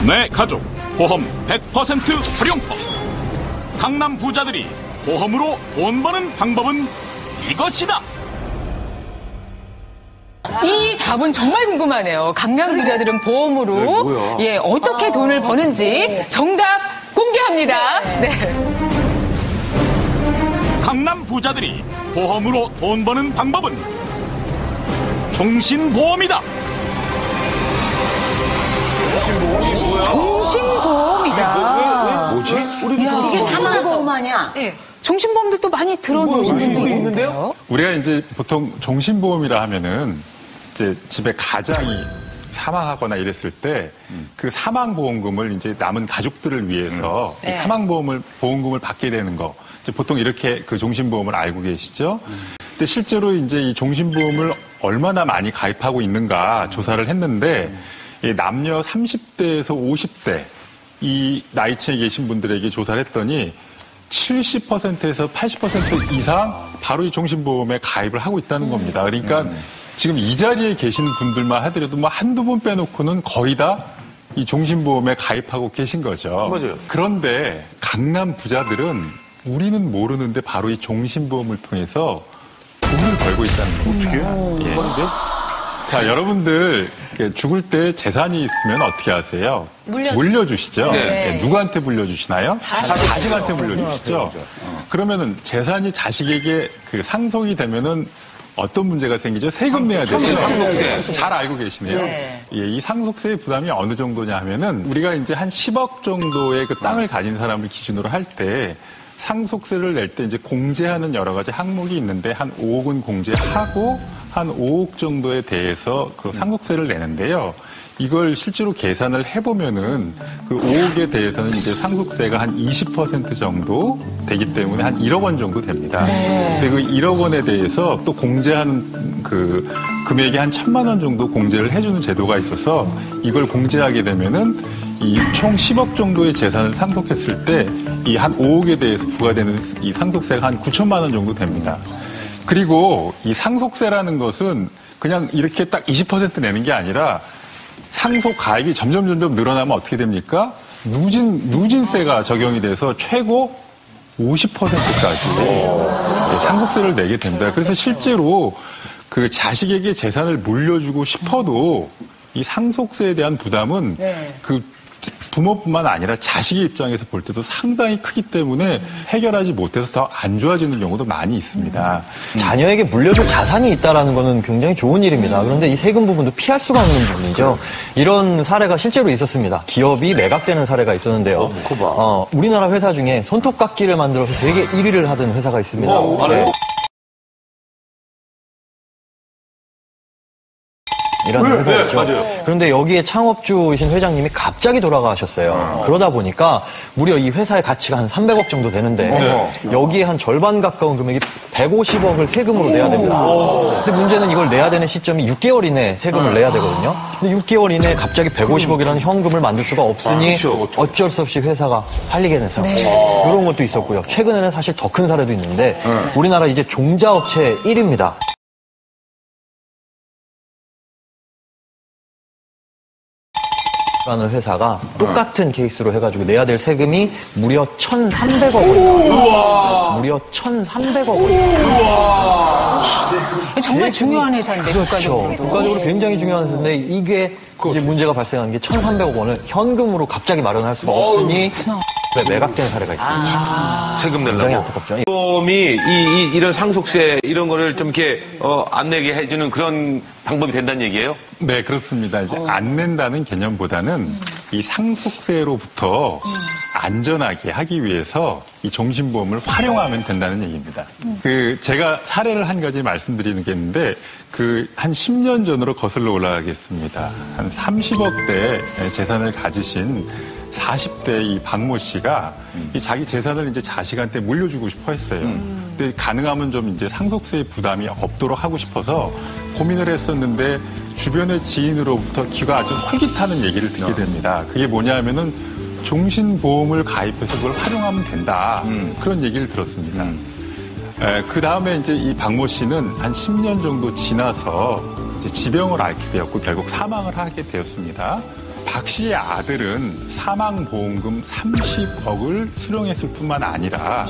내 가족 보험 100% 활용법. 강남 부자들이 보험으로 돈 버는 방법은 이것이다. 이 답은 정말 궁금하네요. 강남 부자들은 보험으로 어떻게 돈을 버는지 정답 공개합니다. 네. 강남 부자들이 보험으로 돈 버는 방법은 종신보험이다. 종신보험이다. 뭐지? 이게 사망보험 아니야? 네. 종신보험들도 많이 들어놓으신 분들이 있는데요. 우리가 이제 보통 종신보험이라 하면은 이제 집에 가장이 사망하거나 이랬을 때 그 사망보험금을 이제 남은 가족들을 위해서 이 보험금을 받게 되는 거. 이제 보통 이렇게 그 종신보험을 알고 계시죠? 근데 실제로 이제 이 종신보험을 얼마나 많이 가입하고 있는가 조사를 했는데 이 남녀 30대에서 50대 이 나이층에 계신 분들에게 조사를 했더니 70%에서 80% 이상 바로 이 종신보험에 가입을 하고 있다는 겁니다. 그러니까 지금 이 자리에 계신 분들만 하더라도 뭐 한두 분 빼놓고는 거의 다 이 종신보험에 가입하고 계신 거죠. 맞아요. 그런데 강남 부자들은 우리는 모르는데 바로 이 종신보험을 통해서 돈을 벌고 있다는 겁니다. 어떻게? 예. 자, 여러분들 죽을 때 재산이 있으면 어떻게 하세요? 물려주시죠? 네. 예, 누구한테 물려주시나요? 자식한테 물려주시죠? 그러면은 재산이 자식에게 그 상속이 되면은 어떤 문제가 생기죠? 세금 내야 되죠. 상속세. 잘 알고 계시네요. 예, 이 상속세의 부담이 어느 정도냐 하면은 우리가 이제 한 10억 정도의 그 땅을 가진 사람을 기준으로 할 때 상속세를 낼 때 이제 공제하는 여러 가지 항목이 있는데 한 5억은 공제하고 한 5억 정도에 대해서 그 상속세를 내는데요. 이걸 실제로 계산을 해보면은 그 5억에 대해서는 이제 상속세가 한 20% 정도 되기 때문에 한 1억 원 정도 됩니다. 근데 그 1억 원에 대해서 또 공제하는 그 금액이 한 1,000만 원 정도 공제를 해주는 제도가 있어서 이걸 공제하게 되면은 이 총 10억 정도의 재산을 상속했을 때 이 한 5억에 대해서 부과되는 이 상속세가 한 9천만 원 정도 됩니다. 그리고 이 상속세라는 것은 그냥 이렇게 딱 20% 내는 게 아니라 상속 가액이 점점 늘어나면 어떻게 됩니까? 누진세가 적용이 돼서 최고 50%까지 상속세를 내게 됩니다. 그래서 실제로 그 자식에게 재산을 물려주고 싶어도 이 상속세에 대한 부담은 그 부모뿐만 아니라 자식의 입장에서 볼 때도 상당히 크기 때문에 해결하지 못해서 더 안 좋아지는 경우도 많이 있습니다. 자녀에게 물려줄 자산이 있다는 거는 굉장히 좋은 일입니다. 그런데 이 세금 부분도 피할 수가 없는 부분이죠. 이런 사례가 실제로 있었습니다. 기업이 매각되는 사례가 있었는데요. 우리나라 회사 중에 손톱깎이를 만들어서 세계 1위를 하던 회사가 있습니다. 네. 이라는 회사였죠. 맞아요. 그런데 여기에 창업주이신 회장님이 갑자기 돌아가셨어요. 그러다 보니까 무려 이 회사의 가치가 한 300억 정도 되는데 여기에 한 절반 가까운 금액이 150억을 세금으로 내야 됩니다. 근데 문제는 이걸 내야 되는 시점이 6개월 이내에 세금을 내야 되거든요. 근데 6개월 이내에 갑자기 150억이라는 현금을 만들 수가 없으니 어쩔 수 없이 회사가 팔리게 된 상황. 이런 것도 있었고요. 최근에는 사실 더 큰 사례도 있는데 우리나라 이제 종자업체 1위입니다. 라는 회사가 똑같은 케이스로 해가지고 내야 될 세금이 무려 1,300억 원입니다. 무려 1,300억 원. 정말 중요한 회사인데, 그렇죠. 국가적으로 굉장히 중요한 회사인데 이게 이제 문제가 발생한 게 1,300억 원을 현금으로 갑자기 마련할 수가 없으니 매각된 사례가 있습니다. 세금 내려고. 굉장히 안타깝죠. 보험이 이런 상속세 이런 거를 좀 이렇게 안 내게 해주는 그런 방법이 된다는 얘기예요? 네, 그렇습니다. 이제 안 낸다는 개념보다는 이 상속세로부터 안전하게 하기 위해서 이 종신보험을 활용하면 된다는 얘기입니다. 제가 사례를 한 가지 말씀드리는 게 있는데 한 10년 전으로 거슬러 올라가겠습니다. 한 30억대 재산을 가지신 40대 이 박모 씨가 이 자기 재산을 이제 자식한테 물려주고 싶어 했어요. 근데 가능하면 좀 이제 상속세의 부담이 없도록 하고 싶어서 고민을 했었는데 주변의 지인으로부터 귀가 아주 솔깃하는 얘기를 듣게 됩니다. 그게 뭐냐 하면은 종신보험을 가입해서 그걸 활용하면 된다. 그런 얘기를 들었습니다. 그 다음에 이제 이 박모 씨는 한 10년 정도 지나서 이제 지병을 앓게 되었고 결국 사망을 하게 되었습니다. 박 씨의 아들은 사망보험금 30억을 수령했을 뿐만 아니라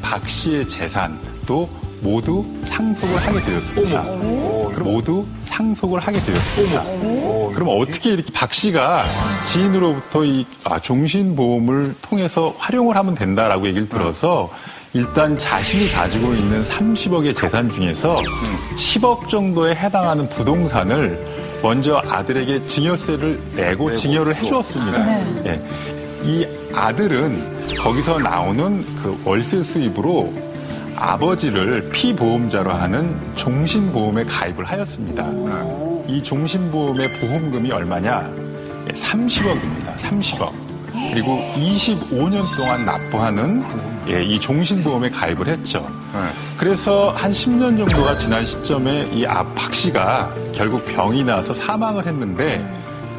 박 씨의 재산도 모두 상속을 하게 되었습니다. 그럼 모두 상속을 하게 되었습니다. 그럼 어떻게 이렇게 박 씨가 지인으로부터 이 종신보험을 통해서 활용을 하면 된다라고 얘기를 들어서 일단 자신이 가지고 있는 30억의 재산 중에서 10억 정도에 해당하는 부동산을 먼저 아들에게 증여세를 내고 증여를 해주었습니다. 예. 이 아들은 거기서 나오는 그 월세 수입으로 아버지를 피보험자로 하는 종신보험에 가입을 하였습니다. 이 종신보험의 보험금이 얼마냐? 30억입니다. 30억. 그리고 25년 동안 납부하는 이 종신보험에 가입을 했죠. 그래서 한 10년 정도가 지난 시점에 이 박 씨가 결국 병이 나서 사망을 했는데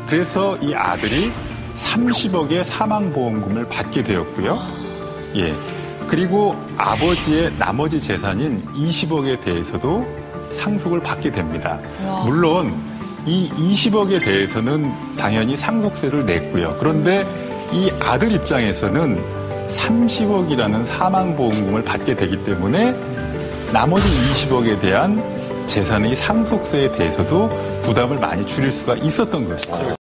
그래서 이 아들이 30억의 사망보험금을 받게 되었고요. 예. 그리고 아버지의 나머지 재산인 20억에 대해서도 상속을 받게 됩니다. 물론 이 20억에 대해서는 당연히 상속세를 냈고요. 그런데 이 아들 입장에서는 30억이라는 사망보험금을 받게 되기 때문에 나머지 20억에 대한 재산의 상속세에 대해서도 부담을 많이 줄일 수가 있었던 것이죠.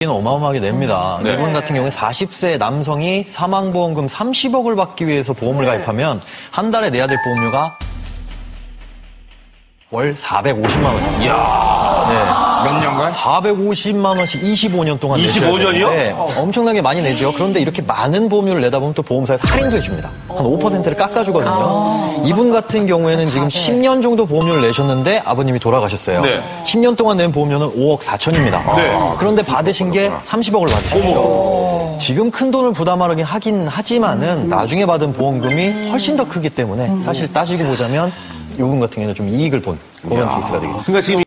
어마어마하게 냅니다. 네. 이분 같은 경우에 40세 남성이 사망보험금 30억을 받기 위해서 보험을 가입하면 한 달에 내야 될 보험료가 월 450만 원. 이야. 네. 몇 년간? 450만 원씩 25년 동안 25년이요? 네, 엄청나게 많이 내죠. 그런데 이렇게 많은 보험료를 내다 보면 또 보험사에서 할인도 해줍니다. 한 5%를 깎아주거든요. 이분 같은 경우에는 지금 10년 정도 보험료를 내셨는데 아버님이 돌아가셨어요. 네. 10년 동안 낸 보험료는 5억 4천입니다. 네. 그런데 받으신 게 30억을 받으셨죠. 지금 큰 돈을 하긴 하지만은 나중에 받은 보험금이 훨씬 더 크기 때문에 사실 따지고 보자면 이분 같은 경우는 좀 이익을 본 그런 케이스가 되겠죠. 그러니까 지금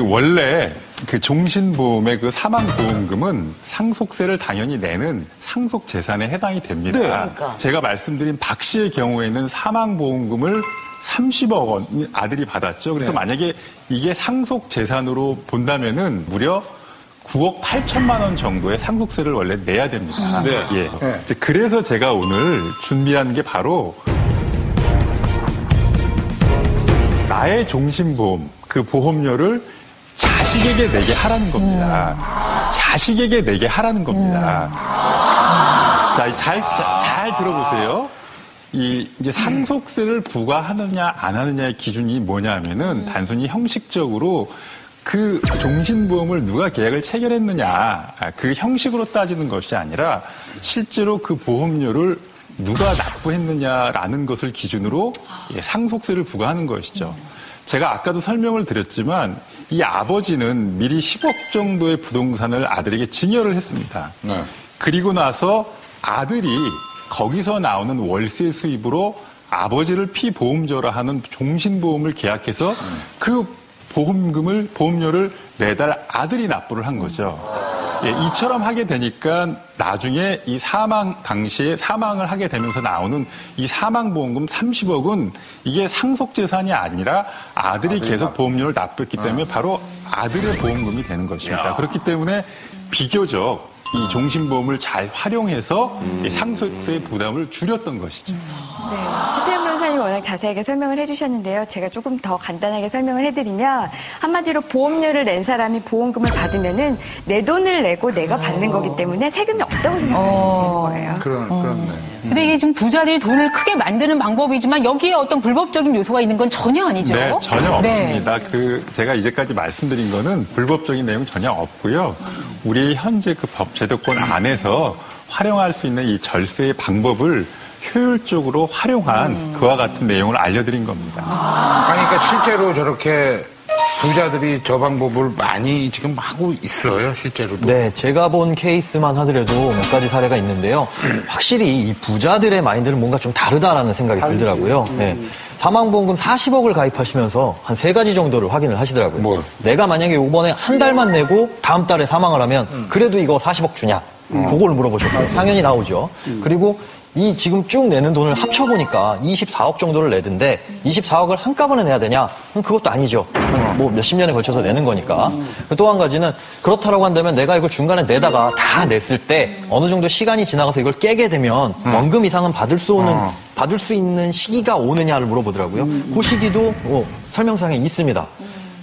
원래 그 종신보험의 그 사망보험금은 상속세를 당연히 내는 상속재산에 해당이 됩니다. 네. 그러니까. 제가 말씀드린 박 씨의 경우에는 사망보험금을 30억 원 아들이 받았죠. 그래서 만약에 이게 상속재산으로 본다면은 무려 9억 8천만 원 정도의 상속세를 원래 내야 됩니다. 네. 예. 이제 그래서 제가 오늘 준비한 게 바로 나의 종신보험, 그 보험료를 자식에게 내게 하라는 겁니다. 자식에게 내게 하라는 겁니다. 자, 잘 들어보세요. 이제 상속세를 부과하느냐, 안 하느냐의 기준이 뭐냐면은 단순히 형식적으로 그 종신보험을 누가 계약을 체결했느냐, 그 형식으로 따지는 것이 아니라 실제로 그 보험료를 누가 납부했느냐라는 것을 기준으로 상속세를 부과하는 것이죠. 제가 아까도 설명을 드렸지만 이 아버지는 미리 10억 정도의 부동산을 아들에게 증여를 했습니다. 네. 그리고 나서 아들이 거기서 나오는 월세 수입으로 아버지를 피보험자로 하는 종신보험을 계약해서 그 보험료를 매달 아들이 납부를 한 거죠. 예, 이처럼 하게 되니까 나중에 이 사망 당시에 사망을 하게 되면서 나오는 이 사망보험금 30억은 이게 상속재산이 아니라 아들이 계속 보험료를 납부했기 때문에 바로 아들의 보험금이 되는 것입니다. 그렇기 때문에 비교적 이 종신보험을 잘 활용해서 이 상속세의 부담을 줄였던 것이죠. 네, 최태현 변호사님이 워낙 자세하게 설명을 해주셨는데요. 제가 조금 더 간단하게 설명을 해드리면 한마디로 보험료를 낸 사람이 보험금을 받으면은 내 돈을 내고 내가 받는 거기 때문에 세금이 없다고 생각하시면 되는 거예요. 그렇네. 근데 이게 지금 부자들이 돈을 크게 만드는 방법이지만 여기에 어떤 불법적인 요소가 있는 건 전혀 아니죠? 네, 전혀 네. 없습니다. 제가 이제까지 말씀드린 거는 불법적인 내용은 전혀 없고요. 우리 현재 그 법 제도권 안에서 활용할 수 있는 이 절세의 방법을 효율적으로 활용한 그와 같은 내용을 알려드린 겁니다. 아니, 그러니까 실제로 저렇게 부자들이 저 방법을 많이 지금 하고 있어요, 실제로도. 네, 제가 본 케이스만 하더라도 몇 가지 사례가 있는데요. 확실히 이 부자들의 마인드는 뭔가 좀 다르다라는 생각이 들더라고요. 네. 사망보험금 40억을 가입하시면서 한 3가지 정도를 확인을 하시더라고요. 뭘? 내가 만약에 이번에 한 달만 내고 다음 달에 사망을 하면 그래도 이거 40억 주냐? 그걸 물어보셨고 당연히 나오죠. 그리고 이 지금 쭉 내는 돈을 합쳐보니까 24억 정도를 내던데 24억을 한꺼번에 내야 되냐? 그것도 아니죠. 뭐 몇십 년에 걸쳐서 내는 거니까. 또 한 가지는 그렇다라고 한다면 내가 이걸 중간에 내다가 다 냈을 때 어느 정도 시간이 지나가서 이걸 깨게 되면 원금 이상은 받을 수 있는 시기가 오느냐를 물어보더라고요. 그 시기도 설명상에 있습니다.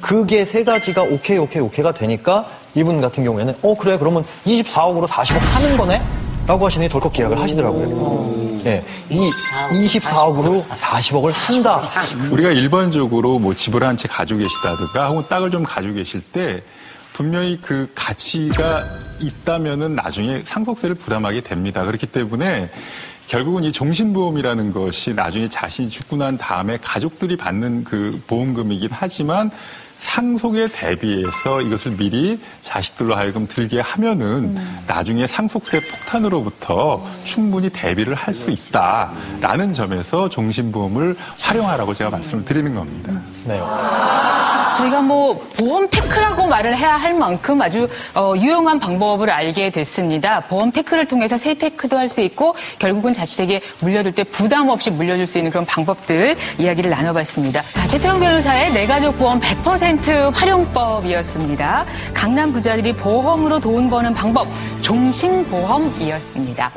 그게 세 가지가 오케이가 되니까 이분 같은 경우에는 그래 그러면 24억으로 40억 사는 거네? 라고 하시니 덜컥 계약을 하시더라고요. 네, 이 24억으로 40억을 산다. 우리가 일반적으로 뭐 집을 한 채 가지고 계시다든가 혹은 땅을 좀 가지고 계실 때 분명히 그 가치가 있다면은 나중에 상속세를 부담하게 됩니다. 그렇기 때문에 결국은 이 종신보험이라는 것이 나중에 자신이 죽고 난 다음에 가족들이 받는 그 보험금이긴 하지만 상속에 대비해서 이것을 미리 자식들로 하여금 들게 하면은 나중에 상속세 폭탄으로부터 충분히 대비를 할 수 있다라는 점에서 종신보험을 활용하라고 제가 말씀을 드리는 겁니다. 네. 저희가 뭐 보험 테크라고 말을 해야 할 만큼 아주 유용한 방법을 알게 됐습니다. 보험 테크를 통해서 세테크도 할 수 있고 결국은 자식에게 물려줄 때 부담 없이 물려줄 수 있는 그런 방법들 이야기를 나눠봤습니다. 자, 최태형 변호사의 내가족 보험 100% 활용법이었습니다. 강남 부자들이 보험으로 돈 버는 방법 종신보험이었습니다.